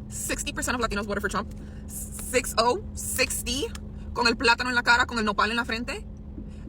60% of Latinos voted for Trump. 60, con el plátano en la cara, con el nopal en la frente.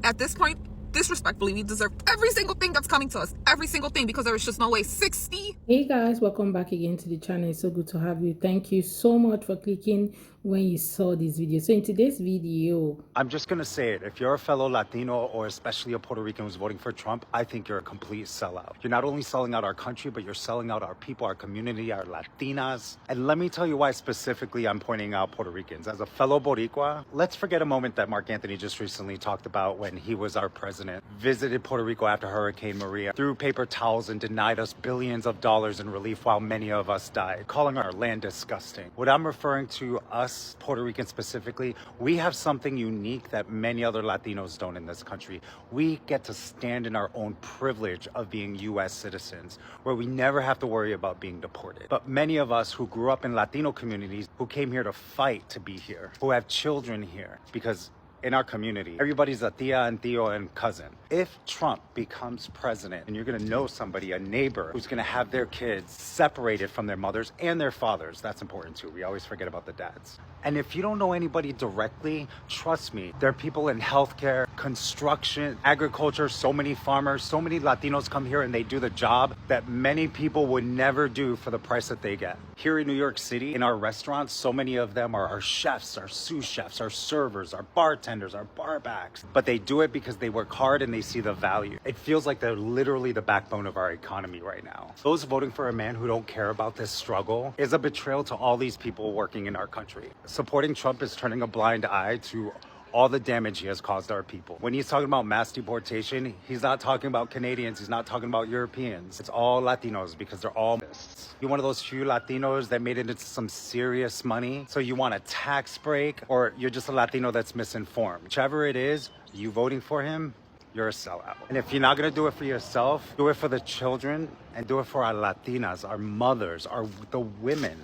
At this point, disrespectfully, we deserve every single thing that's coming to us. Every single thing, because there is just no way. 60. Hey guys, welcome back again to the channel. It's so good to have you. Thank you so much for clicking when you saw this video. So in today's video, I'm just going to say it. If you're a fellow Latino or especially a Puerto Rican who's voting for Trump, I think you're a complete sellout. You're not only selling out our country, but you're selling out our people, our community, our Latinas. And let me tell you why specifically I'm pointing out Puerto Ricans. As a fellow Boricua, let's forget a moment that Mark Anthony just recently talked about when he was our president, visited Puerto Rico after Hurricane Maria, threw paper towels and denied us billions of dollars in relief while many of us died, calling our land disgusting. What I'm referring to us, Puerto Ricans specifically, we have something unique that many other Latinos don't in this country. We get to stand in our own privilege of being U.S. citizens, where we never have to worry about being deported. But many of us who grew up in Latino communities, who came here to fight to be here, who have children here, because in our community, everybody's a tia and tío and cousin. If Trump becomes president and you're gonna know somebody, a neighbor, who's gonna have their kids separated from their mothers and their fathers, that's important too. We always forget about the dads. And if you don't know anybody directly, trust me, there are people in healthcare, construction, agriculture, so many farmers, so many Latinos come here and they do the job that many people would never do for the price that they get. Here in New York City, in our restaurants, so many of them are our chefs, our sous chefs, our servers, our bartenders, our barbacks. But they do it because they work hard and they see the value. It feels like they're literally the backbone of our economy right now. Those voting for a man who don't care about this struggle is a betrayal to all these people working in our country. Supporting Trump is turning a blind eye to all the damage he has caused our people. When he's talking about mass deportation, he's not talking about Canadians, he's not talking about Europeans. It's all Latinos because they're all mists. You're one of those few Latinos that made it into some serious money, so you want a tax break, or you're just a Latino that's misinformed. Whichever it is, you voting for him, you're a sellout. And if you're not gonna do it for yourself, do it for the children and do it for our Latinas, our mothers, the women.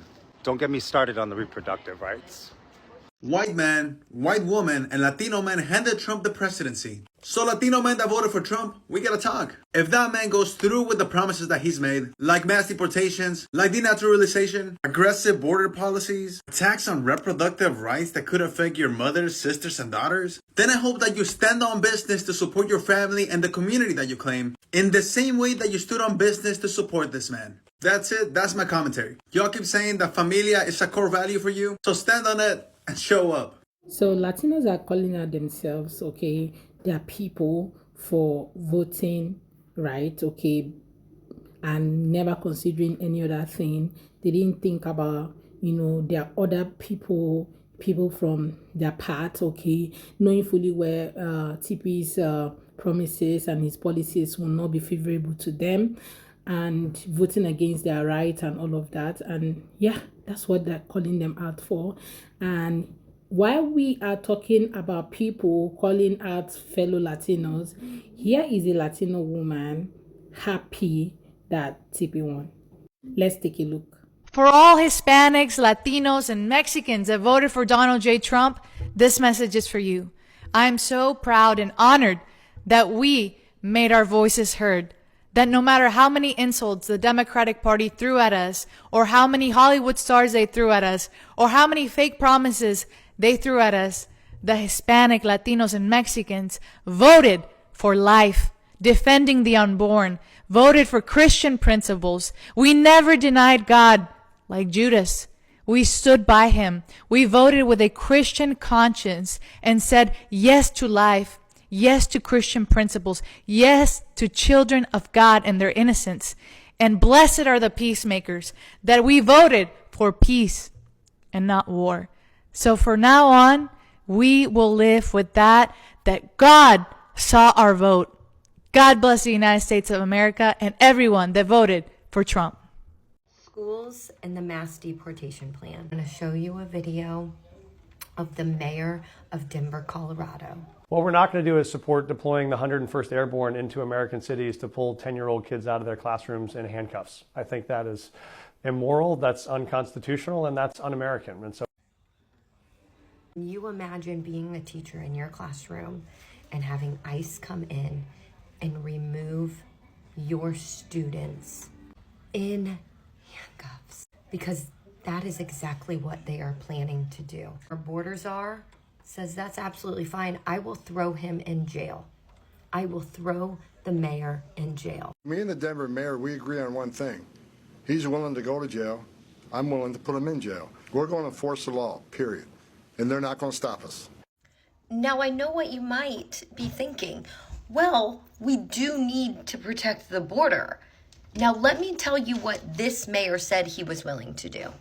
Don't get me started on the reproductive rights. White man, white woman, and Latino man handed Trump the presidency. So Latino men that voted for Trump, we gotta talk. If that man goes through with the promises that he's made, like mass deportations, like denaturalization, aggressive border policies, attacks on reproductive rights that could affect your mothers, sisters, and daughters, then I hope that you stand on business to support your family and the community that you claim, in the same way that you stood on business to support this man. That's it, that's my commentary. Y'all keep saying that familia is a core value for you, so stand on it and show up. so Latinos are calling out themselves, okay, their people for voting right, okay, and never considering any other thing. They didn't think about, their other people from their part, okay, knowing fully where TP's promises and his policies will not be favorable to them, and voting against their rights and all of that. And yeah, that's what they're calling them out for. And while we are talking about people calling out fellow Latinos, here is a Latino woman happy that TP won. Let's take a look. For all Hispanics, Latinos, and Mexicans that voted for Donald J. Trump, this message is for you. I'm so proud and honored that we made our voices heard. That no matter how many insults the Democratic Party threw at us, or how many Hollywood stars they threw at us, or how many fake promises they threw at us, the Hispanic, Latinos, and Mexicans voted for life, defending the unborn, voted for Christian principles. We never denied God like Judas. We stood by him. We voted with a Christian conscience and said yes to life. Yes to Christian principles. Yes to children of God and their innocence. And blessed are the peacemakers, that we voted for peace and not war. So for now on, we will live with that God saw our vote. God bless the United States of America and everyone that voted for Trump. Schools and the mass deportation plan. I'm going to show you a video of the mayor of Denver, Colorado. What we're not going to do is support deploying the 101st Airborne into American cities to pull 10-year-old kids out of their classrooms in handcuffs. I think that is immoral, that's unconstitutional, and that's un-American. And so, you imagine being a teacher in your classroom and having ICE come in and remove your students in handcuffs because That is exactly what they are planning to do. Our border czar says that's absolutely fine. I will throw him in jail. I will throw the mayor in jail. Me and the Denver mayor, we agree on one thing. He's willing to go to jail. I'm willing to put him in jail. We're going to enforce the law, period. And they're not going to stop us. Now, I know what you might be thinking. Well, we do need to protect the border. Now, let me tell you what this mayor said he was willing to do.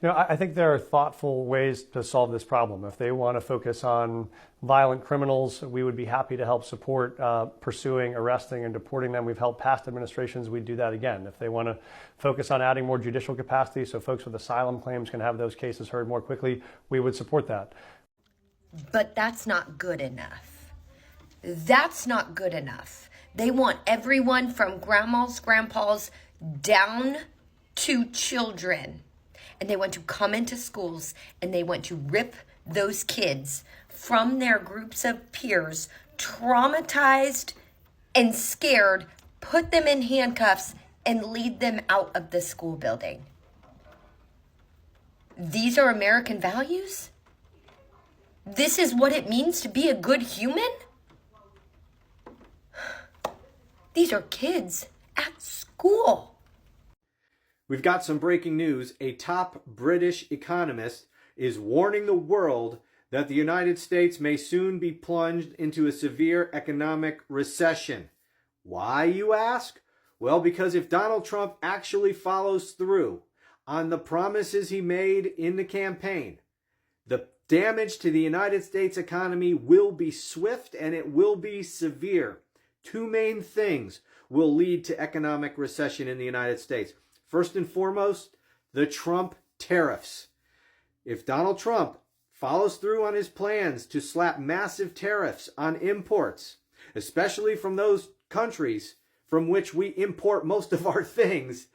You know, I think there are thoughtful ways to solve this problem. If they want to focus on violent criminals, we would be happy to help support pursuing, arresting, and deporting them. We've helped past administrations, we'd do that again. If they want to focus on adding more judicial capacity so folks with asylum claims can have those cases heard more quickly, we would support that. But that's not good enough. That's not good enough. They want everyone from grandmas, grandpas, down to children. And they want to come into schools and they want to rip those kids from their groups of peers, traumatized and scared, put them in handcuffs and lead them out of the school building. These are American values? This is what it means to be a good human? These are kids at school. We've got some breaking news. A top British economist is warning the world that the United States may soon be plunged into a severe economic recession. Why, you ask? Well, because if Donald Trump actually follows through on the promises he made in the campaign, the damage to the United States economy will be swift and it will be severe. Two main things will lead to economic recession in the United States. First and foremost, the Trump tariffs. If Donald Trump follows through on his plans to slap massive tariffs on imports, especially from those countries from which we import most of our things,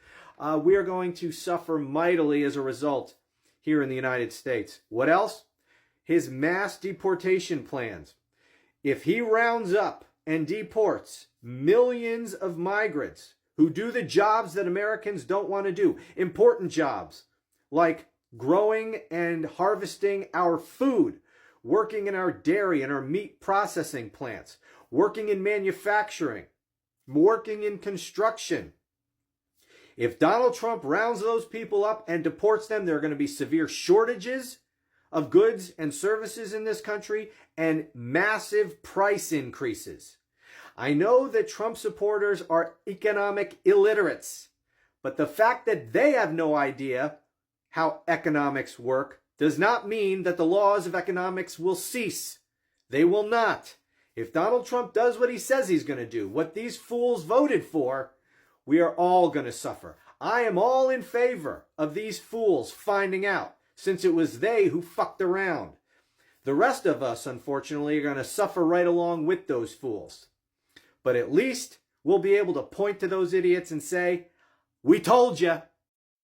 we are going to suffer mightily as a result here in the United States. What else? His mass deportation plans. If he rounds up and deports millions of migrants who do the jobs that Americans don't want to do, important jobs like growing and harvesting our food, working in our dairy and our meat processing plants, working in manufacturing, working in construction. If Donald Trump rounds those people up and deports them, there are going to be severe shortages of goods and services in this country and massive price increases. I know that Trump supporters are economic illiterates, but the fact that they have no idea how economics work does not mean that the laws of economics will cease. They will not. If Donald Trump does what he says he's going to do, what these fools voted for, we are all going to suffer. I am all in favor of these fools finding out, since it was they who fucked around. The rest of us, unfortunately, are going to suffer right along with those fools. But at least we'll be able to point to those idiots and say, we told you.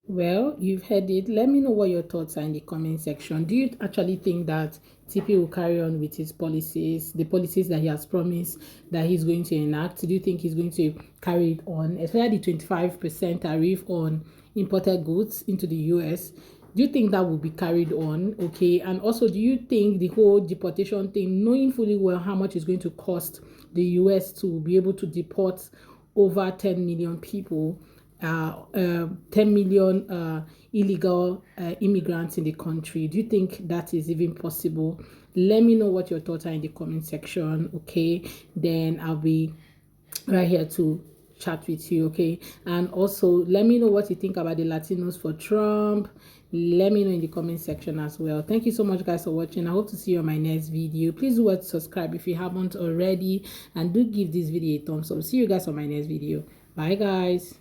Well, you've heard it. Let me know what your thoughts are in the comment section. Do you actually think that TP will carry on with his policies, the policies that he has promised that he's going to enact? Do you think he's going to carry it on, especially the 25% tariff on imported goods into the US? Do you think that will be carried on? Okay. And also, do you think the whole deportation thing, knowing fully well how much it's going to cost the US to be able to deport over 10 million people, 10 million illegal immigrants in the country, do you think that is even possible? Let me know what your thoughts are in the comment section. Okay, then I'll be right here to chat with you. Okay, and also let me know what you think about the Latinos for Trump. Let me know in the comment section as well. Thank you so much, guys, for watching. I hope to see you on my next video. Please do subscribe if you haven't already, and do give this video a thumbs up. See you guys on my next video. Bye, guys.